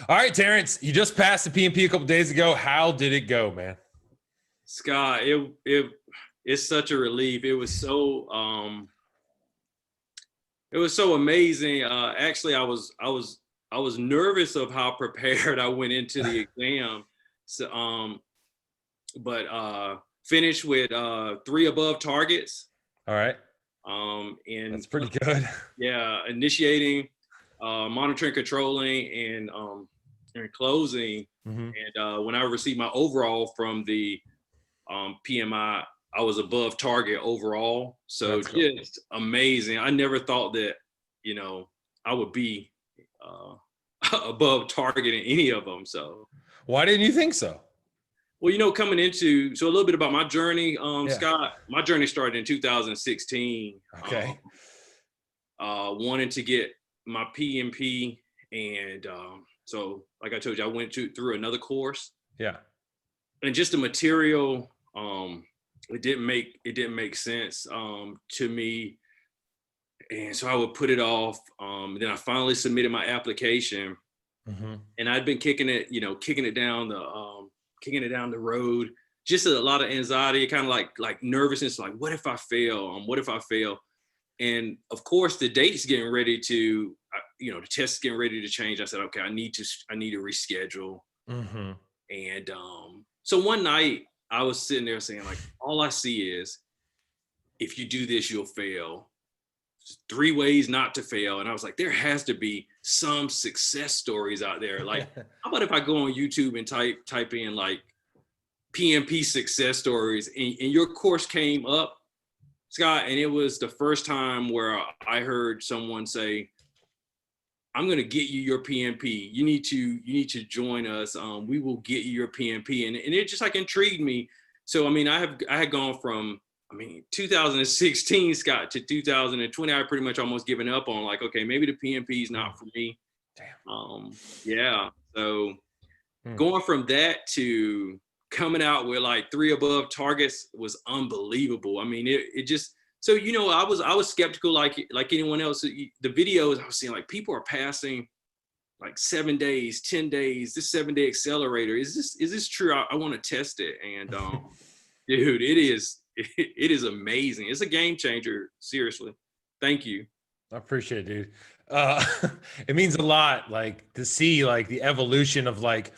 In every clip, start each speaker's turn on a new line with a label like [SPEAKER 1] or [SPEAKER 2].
[SPEAKER 1] All right, Terrence, you just passed the PMP a couple days ago. How did it go, man?
[SPEAKER 2] Scott, it's such a relief. It was so amazing. Actually, I was nervous of how prepared I went into the exam. So, but finished with three above targets.
[SPEAKER 1] All right,
[SPEAKER 2] And
[SPEAKER 1] that's pretty good.
[SPEAKER 2] yeah, initiating, monitoring, controlling, and closing.
[SPEAKER 1] Hmm.
[SPEAKER 2] And when I received my overall from the PMI, I was above target overall. So
[SPEAKER 1] That's cool.
[SPEAKER 2] just amazing. I never thought that, I would be uh, above target in any of them. So,
[SPEAKER 1] Why didn't you think so?
[SPEAKER 2] well, so a little bit about my journey,
[SPEAKER 1] Yeah.
[SPEAKER 2] Scott. My journey started in 2016,
[SPEAKER 1] Okay.
[SPEAKER 2] wanting to get my PMP. And so, like I told you, I went through another course,
[SPEAKER 1] Yeah.
[SPEAKER 2] and just the material, it didn't make sense to me, and so I would put it off. Then I finally submitted my application,
[SPEAKER 1] Hmm.
[SPEAKER 2] and I'd been kicking it down the road. Just a lot of anxiety, kind of like nervousness, like what if I fail? What if I fail? And of course, the date's getting ready to, the test's getting ready to change. I said, okay, I need to reschedule.
[SPEAKER 1] Hmm.
[SPEAKER 2] And so one night I was sitting there saying, like, all I see is if you do this, you'll fail. Just three ways not to fail. And I was like, there has to be some success stories out there. Like, how about if I go on YouTube and type in like PMP success stories, and your course came up, Scott, and it was the first time where I heard someone say, I'm going to get you your PMP. You need to join us. We will get you your PMP. And it just like intrigued me. So, I mean, I had gone from, 2016, Scott, to 2020. I pretty much almost given up on, like, okay, maybe the PMP is not for me.
[SPEAKER 1] Damn.
[SPEAKER 2] Yeah. So
[SPEAKER 1] Hmm.
[SPEAKER 2] going from that to coming out with like three above targets was unbelievable. I mean, it just, so I was skeptical, like anyone else. The videos I was seeing, like, people are passing like 7 days, 10 days. This 7-day accelerator, is this true? I want to test it. And dude, it is amazing. It's a game changer. Seriously, thank you.
[SPEAKER 1] I appreciate it, dude. Uh, it means a lot, like to see like the evolution of like.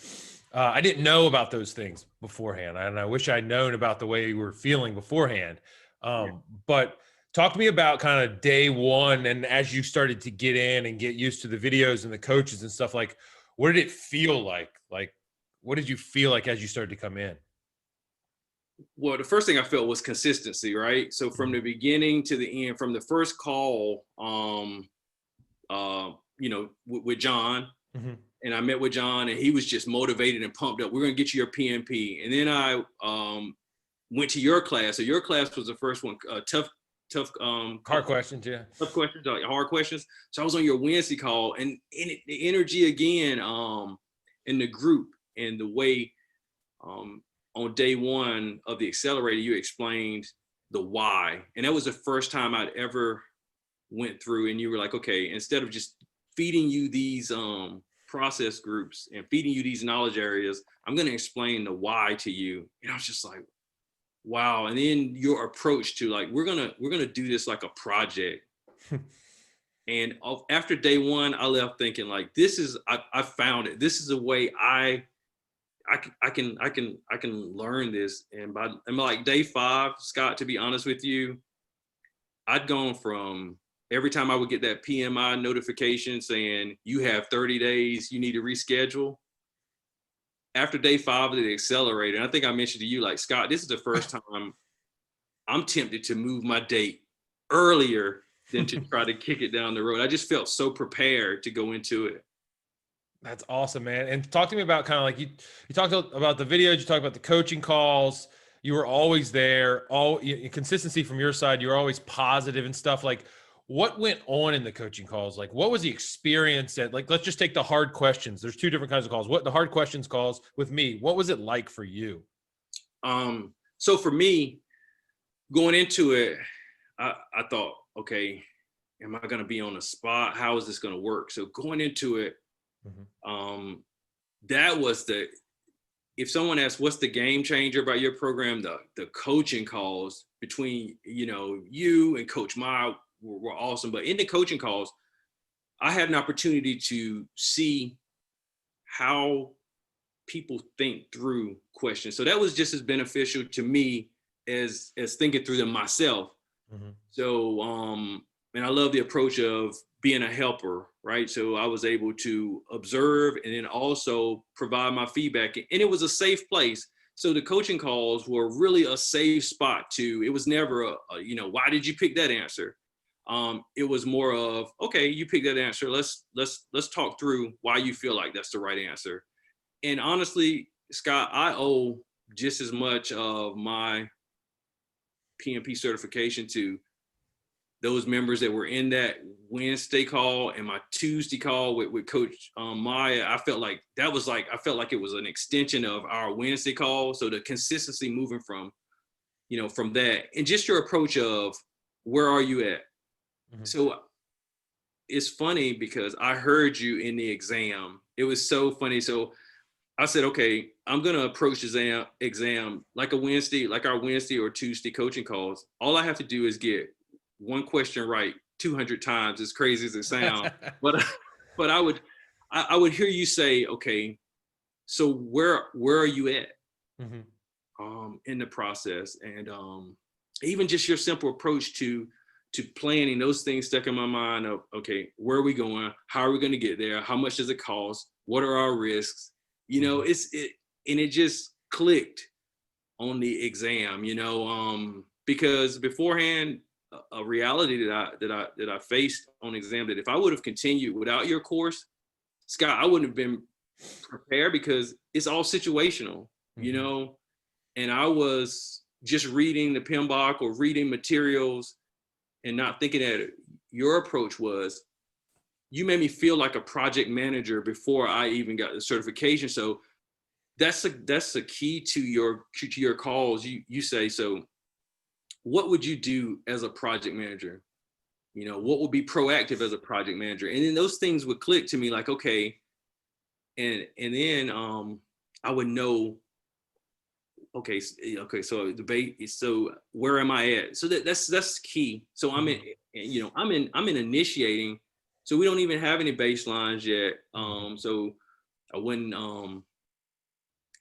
[SPEAKER 1] I didn't know about those things beforehand, and I wish I'd known about the way you were feeling beforehand.
[SPEAKER 2] Yeah.
[SPEAKER 1] But talk to me about kind of day one, and as you started to get in and get used to the videos and the coaches and stuff. Like, what did it feel like? Like, what did you feel like as you started to come in?
[SPEAKER 2] Well, the first thing I felt was consistency, right? So from the beginning to the end, from the first call, with John,
[SPEAKER 1] Mm-hmm.
[SPEAKER 2] and I met with John, and he was just motivated and pumped up. We're gonna get you your PMP. And then I went to your class. So your class was the first one, tough,
[SPEAKER 1] Hard questions, yeah.
[SPEAKER 2] tough questions, like hard questions. So I was on your Wednesday call, and the energy again, in the group, and the way, on day one of the accelerator, you explained the why, and that was the first time I'd ever went through. And you were like, okay, instead of just feeding you these process groups and feeding you these knowledge areas, I'm going to explain the why to you. And I was just like, wow. And then your approach to, like, we're gonna do this like a project. And after day one, I left thinking, like, I found it. This is a way I can learn this. And like day five, Scott, to be honest with you, I'd gone from every time I would get that PMI notification saying you have 30 days, you need to reschedule. After day five of the accelerator, and I think I mentioned to you, like, Scott, this is the first time I'm tempted to move my date earlier than to try to kick it down the road. I just felt so prepared to go into it.
[SPEAKER 1] That's awesome, man. And talk to me about kind of like you talked about the videos, you talked about the coaching calls. You were always there, consistency from your side. You were always positive and stuff. Like, what went on in the coaching calls? Like, what was the experience at, like, let's just take the hard questions. There's two different kinds of calls. What the hard questions calls with me, what was it like for you?
[SPEAKER 2] So for me, going into it, I thought, okay, am I going to be on the spot? How is this going to work? So going into it, That was if someone asks what's the game changer about your program, the coaching calls between, you and Coach Ma were awesome. But in the coaching calls, I had an opportunity to see how people think through questions. So that was just as beneficial to me as thinking through them myself. So, and I love the approach of being a helper, right? So I was able to observe and then also provide my feedback, and it was a safe place. So the coaching calls were really a safe spot it was never why did you pick that answer? It was more of, okay, you picked that answer. Let's talk through why you feel like that's the right answer. And honestly, Scott, I owe just as much of my PMP certification to those members that were in that Wednesday call and my Tuesday call with Coach Maya. I felt like it was an extension of our Wednesday call. So the consistency moving from that, and just your approach of where are you at? So it's funny because I heard you in the exam. It was so funny. So I said, okay, I'm going to approach the exam like our Wednesday or Tuesday coaching calls. All I have to do is get one question right 200 times, as crazy as it sounds. but I would hear you say, okay, so where are you at in the process? And even just your simple approach to planning, those things stuck in my mind of, okay, where are we going? How are we going to get there? How much does it cost? What are our risks? And it just clicked on the exam, because beforehand, a reality that I faced on exam, that if I would have continued without your course, Scott, I wouldn't have been prepared, because it's all situational, and I was just reading the PMBOK or reading materials and not thinking that your approach was, you made me feel like a project manager before I even got the certification. So that's the key to your calls. You say, so what would you do as a project manager? What would be proactive as a project manager? And then those things would click to me like, okay. And then I would know, okay, so so where am I at? So that's key. So I'm in initiating. So we don't even have any baselines yet. So I wouldn't,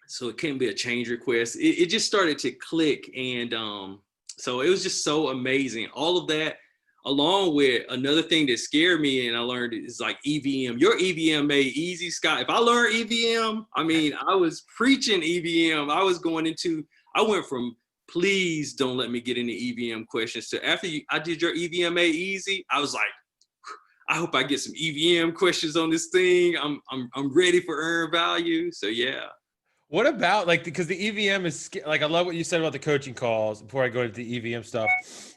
[SPEAKER 2] so it couldn't be a change request. It just started to click. And so it was just so amazing. All of that, along with another thing that scared me and I learned, is like EVM. Your EVM made easy, Scott. If I learned EVM, I was preaching EVM. I went from, please don't let me get into EVM questions, to after I did your EVM made easy, I was like, I hope I get some EVM questions on this thing. I'm ready for earned value. So yeah.
[SPEAKER 1] What about because the EVM is I love what you said about the coaching calls before I go into the EVM stuff.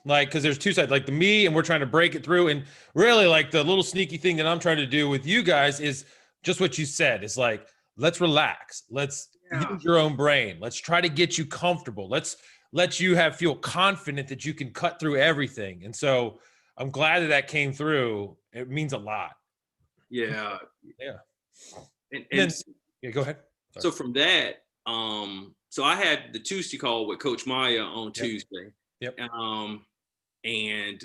[SPEAKER 1] Because there's two sides, like the me, and we're trying to break it through. And really, the little sneaky thing that I'm trying to do with you guys is just what you said. It's like, let's relax. Let's use your own brain. Let's try to get you comfortable. Let's let you feel confident that you can cut through everything. And so I'm glad that came through. It means a lot.
[SPEAKER 2] Yeah.
[SPEAKER 1] Yeah.
[SPEAKER 2] And then,
[SPEAKER 1] yeah, go ahead.
[SPEAKER 2] Sorry. So from that, so I had the Tuesday call with Coach Maya on Tuesday.
[SPEAKER 1] Yep.
[SPEAKER 2] And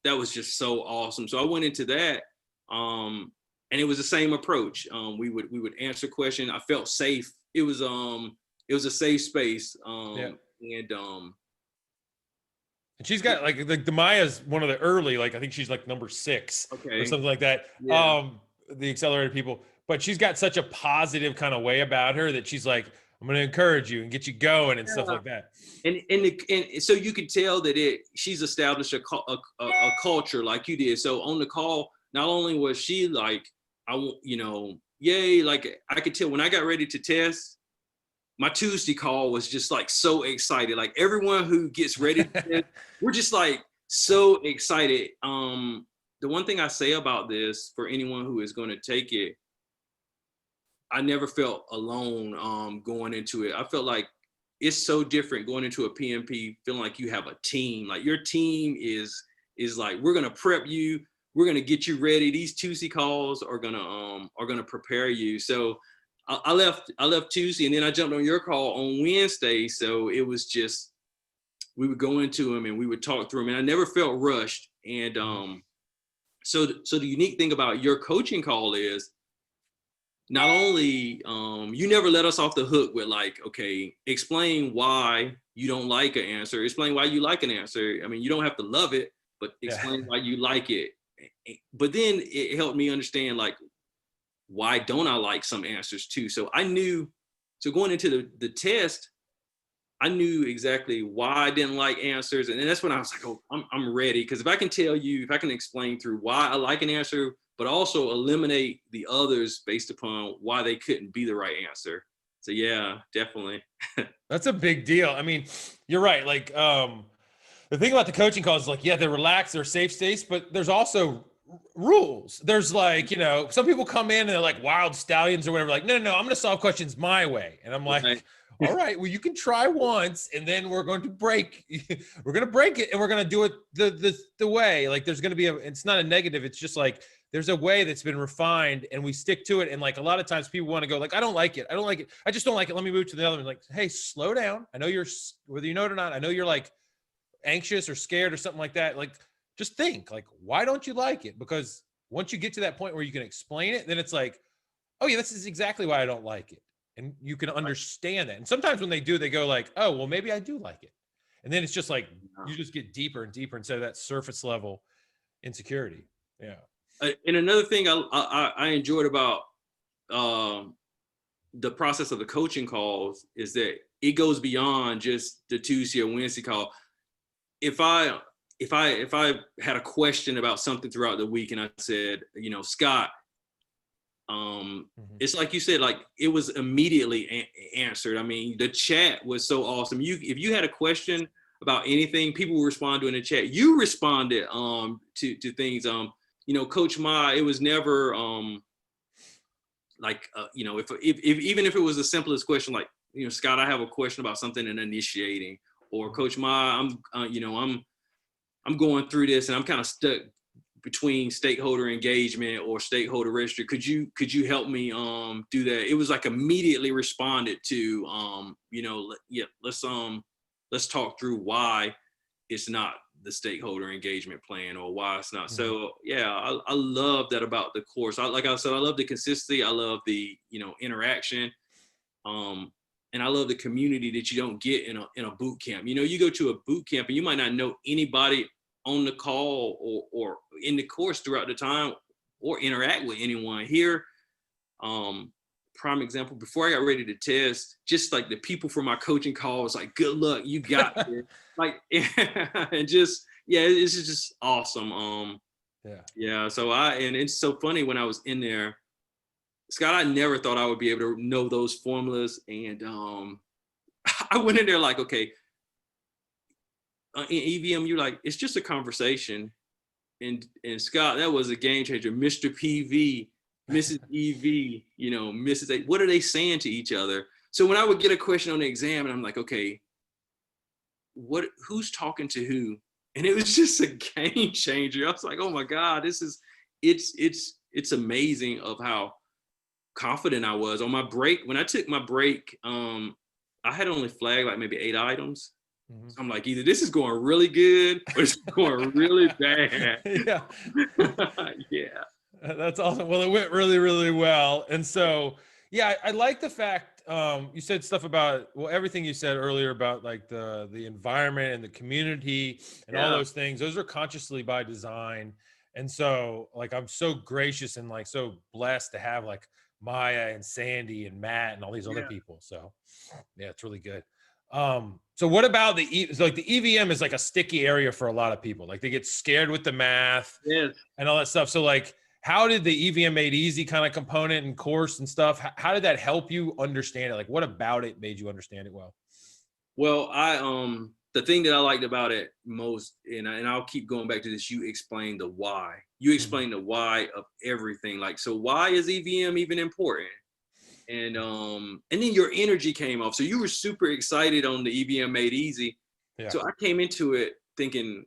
[SPEAKER 2] that was just so awesome. So I went into that, and it was the same approach. We would answer questions. I felt safe. It was a safe space. And
[SPEAKER 1] she's got the Maya's one of the early, I think she's number 6 or something like that. Yeah. The Accelerator people, but she's got such a positive kind of way about her that she's like, I'm going to encourage you and get you going and stuff like that.
[SPEAKER 2] And so you could tell that she's established a culture like you did. So on the call, not only was she like, yay, I could tell when I got ready to test, my Tuesday call was just so excited. Like everyone who gets ready to test, we're just so excited. The one thing I say about this for anyone who is going to take it, I never felt alone going into it. I felt like it's so different going into a PMP, feeling like you have a team. Like your team is like, we're going to prep you. we're gonna get you ready. These Tuesday calls are gonna prepare you. So I left Tuesday, and then I jumped on your call on Wednesday. So it was just, we would go into them and we would talk through them, and I never felt rushed. And so the unique thing about your coaching call is, not only you never let us off the hook with like, okay, explain why you don't like an answer, explain why you like an answer. I mean, you don't have to love it, but explain why you like it. But then it helped me understand, like, why don't I like some answers too? So I knew, so going into the test, I knew exactly why I didn't like answers. And then that's when I was like, oh, I'm ready. Because if I can tell you, if I can explain through why I like an answer, but also eliminate the others based upon why they couldn't be the right answer. So yeah, definitely.
[SPEAKER 1] That's a big deal. I mean, you're right. Like, the thing about the coaching calls is like, yeah, they're relaxed, they're safe states, but there's also rules. There's like, you know, some people come in and they're like wild stallions or whatever. Like, no, I'm going to solve questions my way. And I'm like,
[SPEAKER 2] Right.
[SPEAKER 1] all right, well, you can try once, and then we're going to break. We're going to break it, and we're going to do it the way. Like, there's going to be it's not a negative. It's just like, there's a way that's been refined, and we stick to it. And like, a lot of times people want to go like, I don't like it. I just don't like it. Let me move to the other one. Like, hey, slow down. I know you're, whether you know it or not, I know you're like anxious or scared or something like that. Like, just think, like, why don't you like it? Because once you get to that point where you can explain it, then it's like, oh yeah, this is exactly why I don't like it. And you can understand that. And sometimes when they do, they go like, oh, well, maybe I do like it. And then it's just like, you just get deeper and deeper instead of that surface level insecurity. Yeah.
[SPEAKER 2] And another thing I enjoyed about the process of the coaching calls is that it goes beyond just the Tuesday or Wednesday call. If I had a question about something throughout the week and I said, you know, Scott, it's like you said, like, it was immediately answered. I mean, the chat was so awesome. If you had a question about anything, people would respond to in the chat. You responded to things. You know, Coach Ma, it was never like you know, if even if it was the simplest question, like, you know, Scott, I have a question about something in initiating, or Coach Ma, I'm going through this and I'm kind of stuck between stakeholder engagement or stakeholder registry. Could you help me do that? It was like immediately responded to. You know, yeah, let's talk through why it's not the stakeholder engagement plan, or why it's not. So yeah, I love that about the course. Like I said, I love the consistency. I love the, you know, interaction. And I love the community that you don't get in a boot camp. You know, you go to a boot camp and you might not know anybody on the call or in the course throughout the time, or interact with anyone. Here, prime example, before I got ready to test, just like the people from my coaching call was like, good luck, you got this. Like, and just, yeah, it's just awesome. Yeah. So and it's so funny, when I was in there, Scott, I never thought I would be able to know those formulas. And I went in there like, okay, in EVM, you're like, it's just a conversation. And Scott, that was a game changer. Mr. PV, Mrs. EV, you know, Mrs. A, what are they saying to each other? So when I would get a question on the exam, and I'm like, okay, who's talking to who? And it was just a game changer. I was like, oh my God, it's amazing of how confident I was on my break. When I took my break, I had only flagged like maybe 8 items. So I'm like, either this is going really good or it's going really bad.
[SPEAKER 1] Yeah.
[SPEAKER 2] Yeah.
[SPEAKER 1] That's awesome. Well, it went really, really well. And so, yeah, I like the fact you said stuff about, well, everything you said earlier about like the environment and the community and all those things. Those are consciously by design. And so, like, I'm so gracious and like so blessed to have like Maya and Sandy and Matt and all these other people. So, yeah, it's really good. So what about so like the EVM is like a sticky area for a lot of people. Like, they get scared with the math and all that stuff. So like, how did the EVM Made Easy kind of component and course and stuff, how did that help you understand it? Like, what about it made you understand it well?
[SPEAKER 2] Well, the thing that I liked about it most, and I'll keep going back to this, you explained the why. You explained the why of everything. Like, so why is EVM even important? And then your energy came off. So you were super excited on the EVM Made Easy. Yeah. So I came into it thinking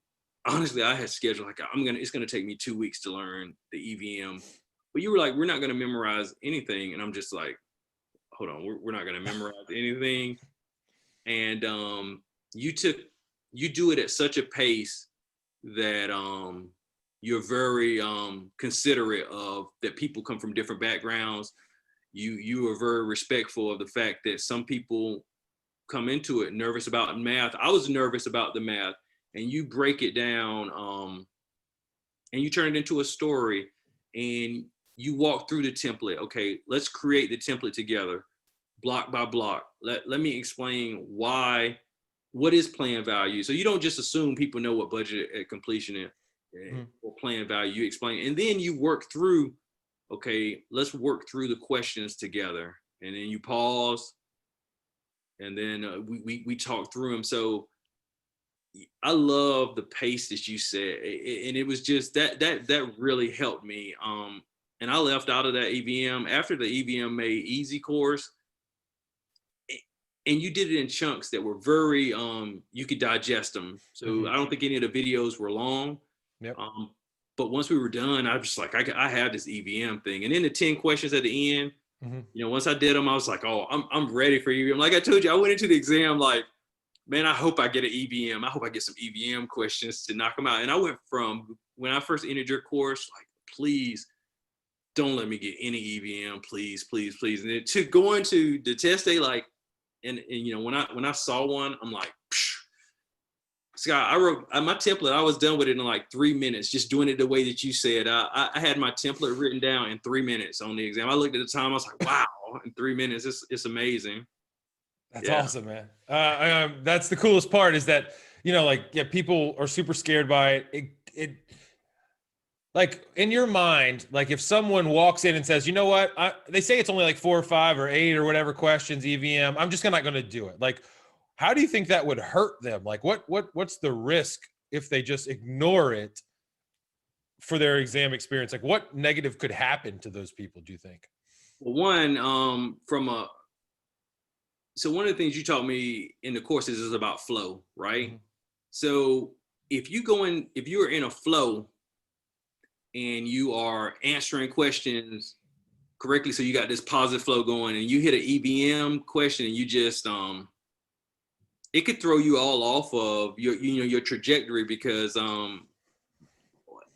[SPEAKER 2] honestly, I had scheduled like it's gonna take me 2 weeks to learn the EVM. But you were like, we're not gonna memorize anything, and I'm just like, hold on, we're not gonna memorize anything. And you do it at such a pace that you're very considerate of that people come from different backgrounds. You are very respectful of the fact that some people come into it nervous about math. I was nervous about the math, and you break it down and you turn it into a story, and you walk through the template. Okay, let's create the template together, block by block. Let me explain what is plan value. So you don't just assume people know what budget at completion is or plan value. You explain, and then you work through, okay, let's work through the questions together. And then you pause, and then we talk through them. So I love the pace that you said, and it was just that really helped me. And I left out of that EVM after the EVM Made easy course, and you did it in chunks that were very you could digest them. So I don't think any of the videos were long.
[SPEAKER 1] Yep.
[SPEAKER 2] But once we were done, I was just like, I have this EVM thing, and then the 10 questions at the end. You know, once I did them, I was like, oh, I'm ready for EVM. Like I told you, I went into the exam like, man, I hope I get an EVM. I hope I get some EVM questions to knock them out. And I went from when I first entered your course, like, please don't let me get any EVM, please, please, please. And then to go into the test day, like, and you know, when I saw one, I'm like, psh. Scott, I wrote my template. I was done with it in like 3 minutes, just doing it the way that you said. I had my template written down in 3 minutes on the exam. I looked at the time. I was like, wow, in 3 minutes, it's amazing.
[SPEAKER 1] That's awesome, man. That's the coolest part is that, you know, like, yeah, people are super scared by it. It like in your mind, like if someone walks in and says, you know what, they say it's only like 4 or 5 or 8 or whatever questions, EVM, I'm just not going to do it. Like, how do you think that would hurt them? Like what's the risk if they just ignore it for their exam experience? Like what negative could happen to those people, do you think?
[SPEAKER 2] Well, one, so one of the things you taught me in the courses is about flow, right? So if you are in a flow and you are answering questions correctly, so you got this positive flow going, and you hit an EVM question and you just it could throw you all off of your trajectory, because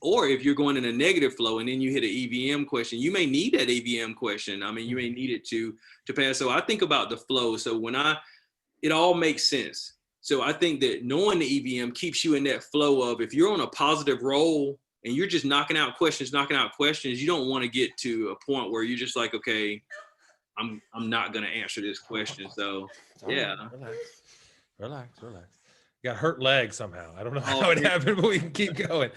[SPEAKER 2] or if you're going in a negative flow and then you hit an EVM question, you may need that EVM question. I mean, you may need it to pass. So I think about the flow. So it all makes sense. So I think that knowing the EVM keeps you in that flow of, if you're on a positive roll and you're just knocking out questions, you don't want to get to a point where you're just like, okay, I'm not going to answer this question. So yeah.
[SPEAKER 1] Relax. You got hurt leg somehow. I don't know how it happened, but we can keep going.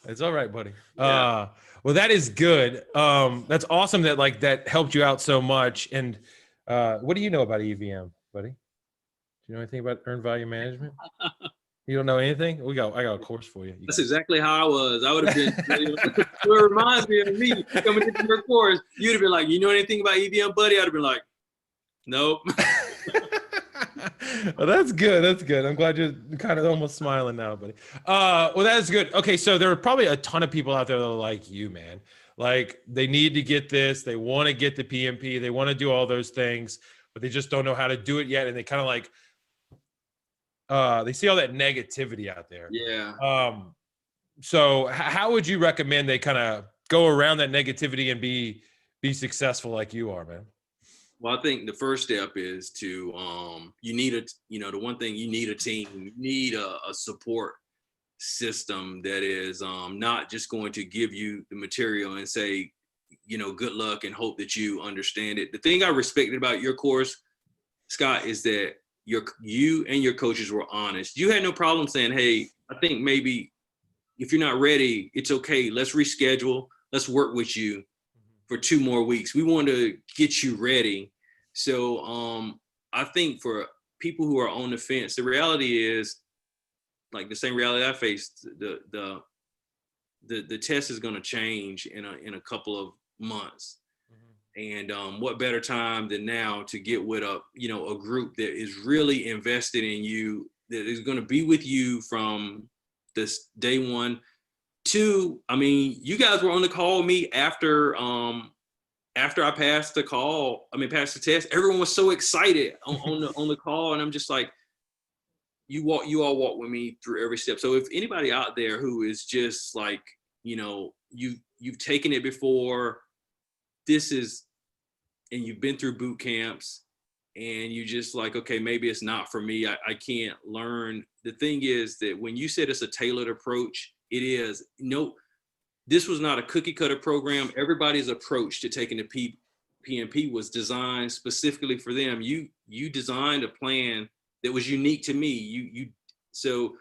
[SPEAKER 1] It's all right, buddy.
[SPEAKER 2] Yeah.
[SPEAKER 1] Well, that is good. That's awesome that like that helped you out so much. And what do you know about EVM, buddy? Do you know anything about earned value management? You don't know anything? I got a course for you.
[SPEAKER 2] That's exactly how I was. I would have been, it reminds me of me coming into your course. You'd have been like, you know anything about EVM, buddy? I'd have been like, nope.
[SPEAKER 1] Well, that's good. That's good. I'm glad you're kind of almost smiling now, buddy. Well, that's good. Okay, so there are probably a ton of people out there that are like you, man. Like they need to get this. They want to get the PMP. They want to do all those things, but they just don't know how to do it yet. And they kind of like, they see all that negativity out there.
[SPEAKER 2] Yeah.
[SPEAKER 1] So how would you recommend they kind of go around that negativity and be successful like you are, man?
[SPEAKER 2] Well, I think the first step is to you need the one thing, you need a team. You need a support system that is not just going to give you the material and say, good luck and hope that you understand it. The thing I respected about your course, Scott, is that you and your coaches were honest. You had no problem saying, hey, I think maybe if you're not ready, it's okay. Let's reschedule. Let's work with you for 2 more weeks. We want to get you ready. So I think for people who are on the fence, the reality is like the same reality I faced. The test is going to change in a couple of months. And what better time than now to get with a group that is really invested in you, that is going to be with you from this day one. Two, I mean, you guys were on the call with me after I passed passed the test. Everyone was so excited on the call, and I'm just like, you all walk with me through every step. So if anybody out there who is just like, you know, you've taken it before, and you've been through boot camps, and you just like, okay, maybe it's not for me. I can't learn. The thing is that when you said it's a tailored approach, it is. No, this was not a cookie cutter program. Everybody's approach to taking the PMP was designed specifically for them. You designed a plan that was unique to me. So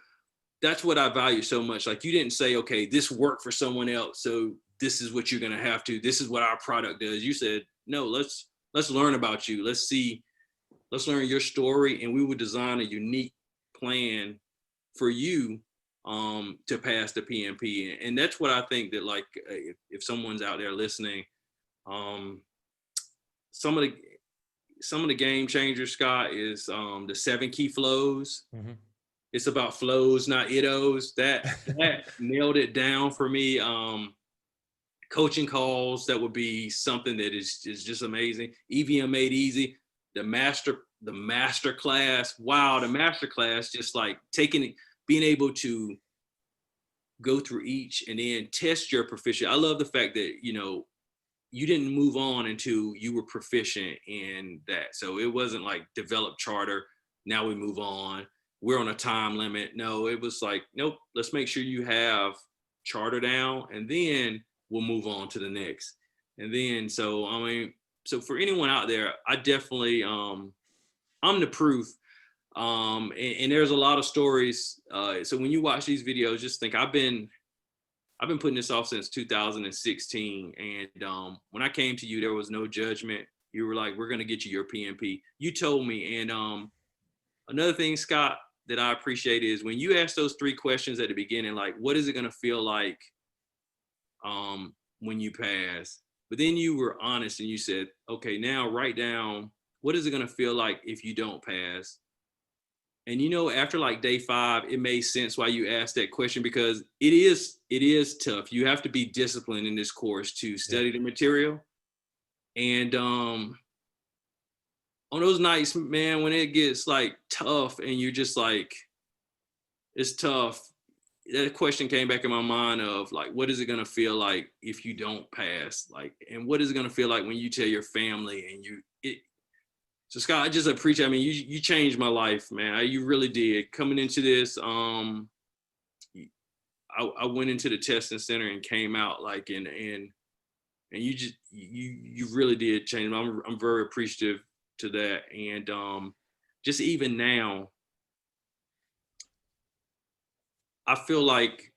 [SPEAKER 2] that's what I value so much. Like, you didn't say, okay, this worked for someone else, so this is what you're gonna have to. This is what our product does. You said, no, let's learn about you. Let's learn your story, and we would design a unique plan for you to pass the PMP. And that's what I think that, like, if someone's out there listening, some of the game changers, Scott, is the 7 key flows. Mm-hmm. It's about flows, not itos. That nailed it down for me. Coaching calls, that would be something that is just amazing. EVM Made easy. The master class. Wow, the master class, just like being able to go through each and then test your proficiency. I love the fact that, you know, you didn't move on until you were proficient in that. So it wasn't like develop charter, now we move on, we're on a time limit. No, it was like, nope, let's make sure you have charter down, and then we'll move on to the next. And then, so, I mean, so for anyone out there, I definitely, I'm the proof. And there's a lot of stories. So when you watch these videos, just think, I've been putting this off since 2016. And when I came to you, there was no judgment. You were like, we're going to get you your PMP. You told me. And another thing, Scott, that I appreciate is when you ask those 3 questions at the beginning, like, what is it going to feel like when you pass? But then you were honest and you said, okay, now write down, what is it going to feel like if you don't pass? And, you know, after like day 5, it made sense why you asked that question, because it is tough. You have to be disciplined in this course to study the material. And on those nights, man, when it gets like tough and you're just like, it's tough, that question came back in my mind of like, what is it going to feel like if you don't pass? Like, and what is it going to feel like when you tell your family and so Scott, I just appreciate, I mean, you changed my life, man. You really did. Coming into this, I went into the testing center and came out like, and you really did change me. I'm very appreciative to that. And just even now, I feel like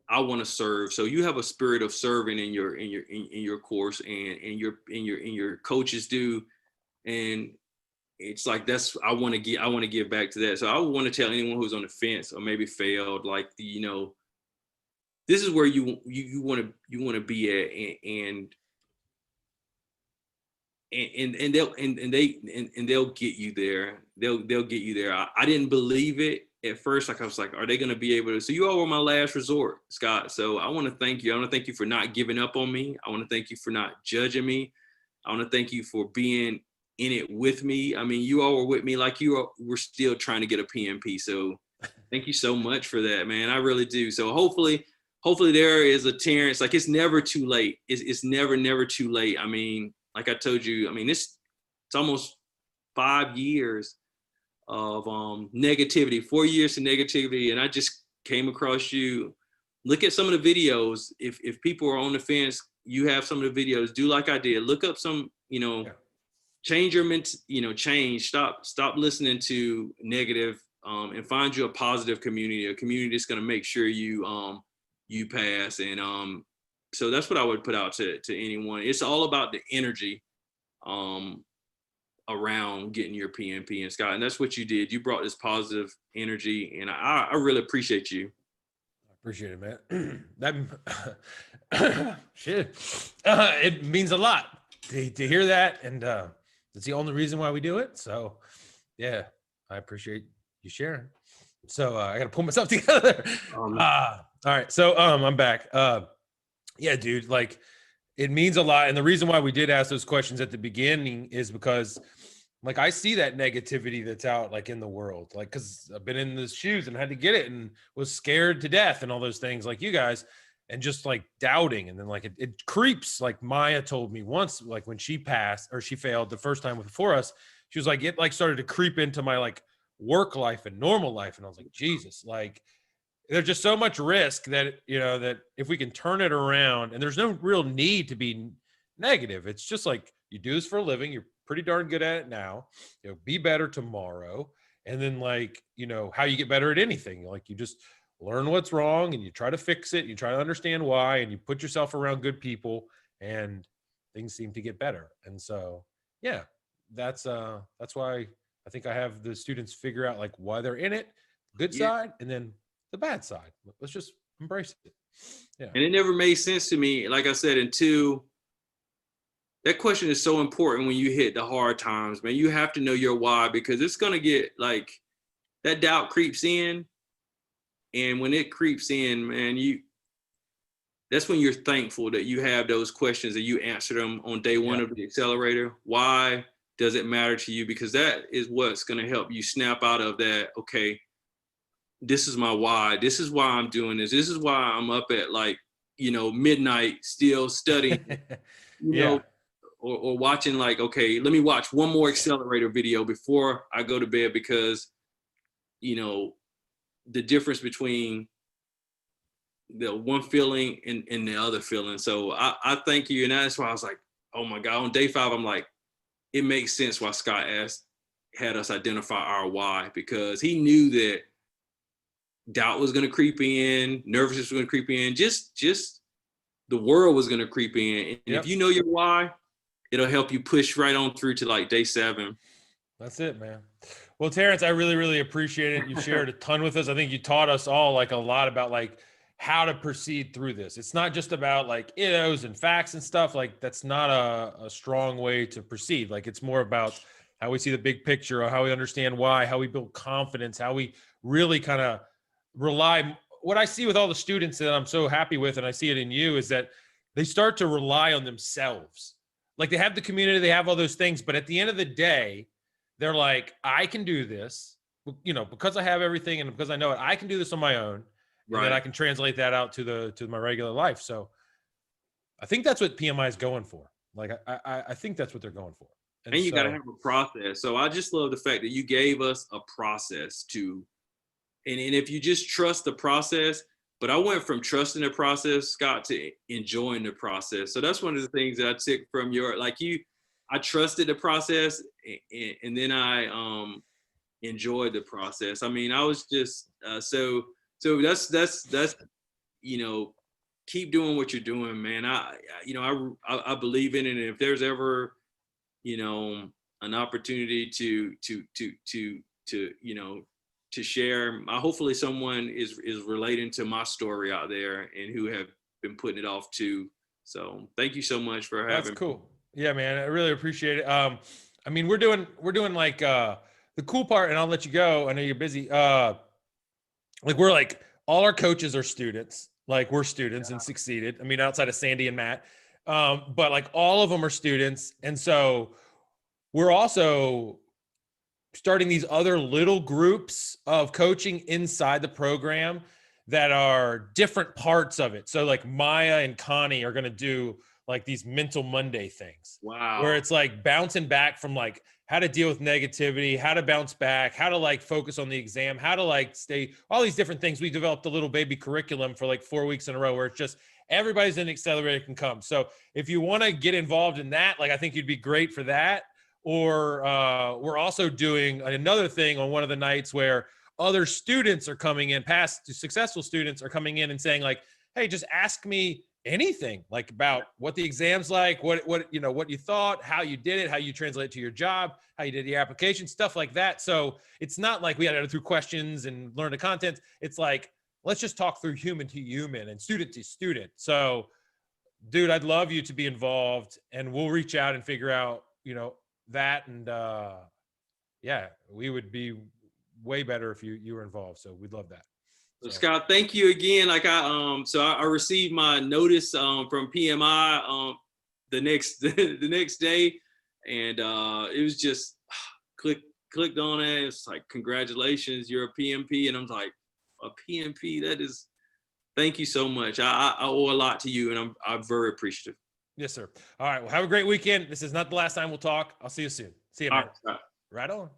[SPEAKER 2] I want to serve. So you have a spirit of serving in your course, and your coaches do. And it's like, I want to give back to that. So I want to tell anyone who's on the fence or maybe failed, like, you know, this is where you want to be at, and they'll get you there. They'll get you there. I didn't believe it at first. Like, I was like, are they going to be able to? So you all were my last resort, Scott. So I want to thank you. I want to thank you for not giving up on me. I want to thank you for not judging me. I want to thank you for being in it with me. I mean, you all were with me like were still trying to get a PMP. So thank you so much for that, man. I really do. So hopefully there is a Terrence. Like, it's never too late. It's never too late. I mean, like I told you, I mean, it's almost 5 years of negativity, 4 years to negativity. And I just came across you. Look at some of the videos. If people are on the fence, you have some of the videos. Do like I did. Look up some, you know, change your change. Stop listening to negative, and find you a positive community, a community that's going to make sure you pass. And so that's what I would put out to anyone. It's all about the energy around getting your PMP, and Scott, and that's what you did. You brought this positive energy, and I really appreciate you.
[SPEAKER 1] I appreciate it, man. That shit, it means a lot to hear that, and it's the only reason why we do it. So yeah, I appreciate you sharing. So I got to pull myself together. All right. So I'm back. Yeah, dude, like it means a lot. And the reason why we did ask those questions at the beginning is because like I see that negativity that's out like in the world, like because I've been in the shoes and had to get it and was scared to death and all those things like you guys, and just like doubting. And then like it creeps. Like Maya told me once, like when she passed or she failed the first time before us, she was like, it like started to creep into my like work life and normal life. And I was like, Jesus, like there's just so much risk that, you know, that if we can turn it around, and there's no real need to be negative. It's just like you do this for a living. You're pretty darn good at it now. You know, be better tomorrow. And then like, you know, how you get better at anything. Like you just learn what's wrong and you try to fix it. You try to understand why, and you put yourself around good people, and things seem to get better. And so, yeah, that's why I think I have the students figure out like why they're in it, good
[SPEAKER 2] Yeah.
[SPEAKER 1] side, and then the bad side. Let's just embrace it. Yeah.
[SPEAKER 2] And it never made sense to me, like I said, until that question is so important when you hit the hard times, man. You have to know your why, because it's gonna get like that doubt creeps in. And when it creeps in, man, that's when you're thankful that you have those questions and you answer them on day one of the accelerator. Why does it matter to you? Because that is what's gonna help you snap out of that, okay, this is my why. This is why I'm doing this. This is why I'm up at like, midnight still studying, you
[SPEAKER 1] Yeah.
[SPEAKER 2] know, or watching like, okay, let me watch one more accelerator video before I go to bed, because, the difference between the one feeling and the other feeling. So I thank you. And that's why I was like, oh my God, on day 5, I'm like, it makes sense why Scott had us identify our why, because he knew that doubt was going to creep in, nervousness was going to creep in, just the world was going to creep in. And if you know your why, it'll help you push right on through to like day 7.
[SPEAKER 1] That's it, man. Well, Terrence, I really, really appreciate it. You've shared a ton with us. I think you taught us all like a lot about like how to proceed through this. It's not just about like ittos and facts and stuff. Like that's not a strong way to proceed. Like it's more about how we see the big picture, or how we understand why, how we build confidence, how we really kind of rely. What I see with all the students that I'm so happy with, and I see it in you, is that they start to rely on themselves. Like they have the community, they have all those things, but at the end of the day, they're like, I can do this, because I have everything and because I know it, I can do this on my own. And then I can translate that out to my regular life. So I think that's what PMI is going for. Like, I think that's what they're going for.
[SPEAKER 2] And you got to have a process. So I just love the fact that you gave us a process and if you just trust the process. But I went from trusting the process, Scott, to enjoying the process. So that's one of the things that I took from I trusted the process, and then I enjoyed the process. I mean, I was just so that's keep doing what you're doing, man. I believe in it, and if there's ever an opportunity to share, hopefully someone is relating to my story out there and who have been putting it off too. So thank you so much for having.
[SPEAKER 1] That's cool. Yeah, man, I really appreciate it. I mean, we're doing like the cool part, and I'll let you go. I know you're busy. Like we're like all our coaches are students. Like we're students and succeeded. I mean, outside of Sandy and Matt, but like all of them are students, and so we're also starting these other little groups of coaching inside the program that are different parts of it. So like Maya and Connie are going to do like these mental Monday things.
[SPEAKER 2] Wow.
[SPEAKER 1] Where it's like bouncing back from like how to deal with negativity, how to bounce back, how to like focus on the exam, how to like stay, all these different things. We developed a little baby curriculum for like 4 weeks in a row where it's just everybody's in Accelerator can come. So if you want to get involved in that, like I think you'd be great for that. Or we're also doing another thing on one of the nights where other students are coming in, past successful students are coming in and saying like, hey, just ask me anything like about what the exam's like, what you thought, how you did it, how you translate it to your job, how you did the application, stuff like that. So it's not like we had to go through questions and learn the content. It's like, let's just talk through human to human and student to student. So dude, I'd love you to be involved, and we'll reach out and figure out, that. And yeah, we would be way better if you were involved. So we'd love that.
[SPEAKER 2] So,
[SPEAKER 1] So.
[SPEAKER 2] Scott, thank you again. Like I received my notice from PMI the next the next day, and it was just clicked on it. It's like, congratulations, you're a PMP, and I'm like, a PMP? That is, thank you so much. I owe a lot to you, and I'm very appreciative.
[SPEAKER 1] Yes, sir. All right. Well, have a great weekend. This is not the last time we'll talk. I'll see you soon. See you, man.
[SPEAKER 2] All right.
[SPEAKER 1] Right on.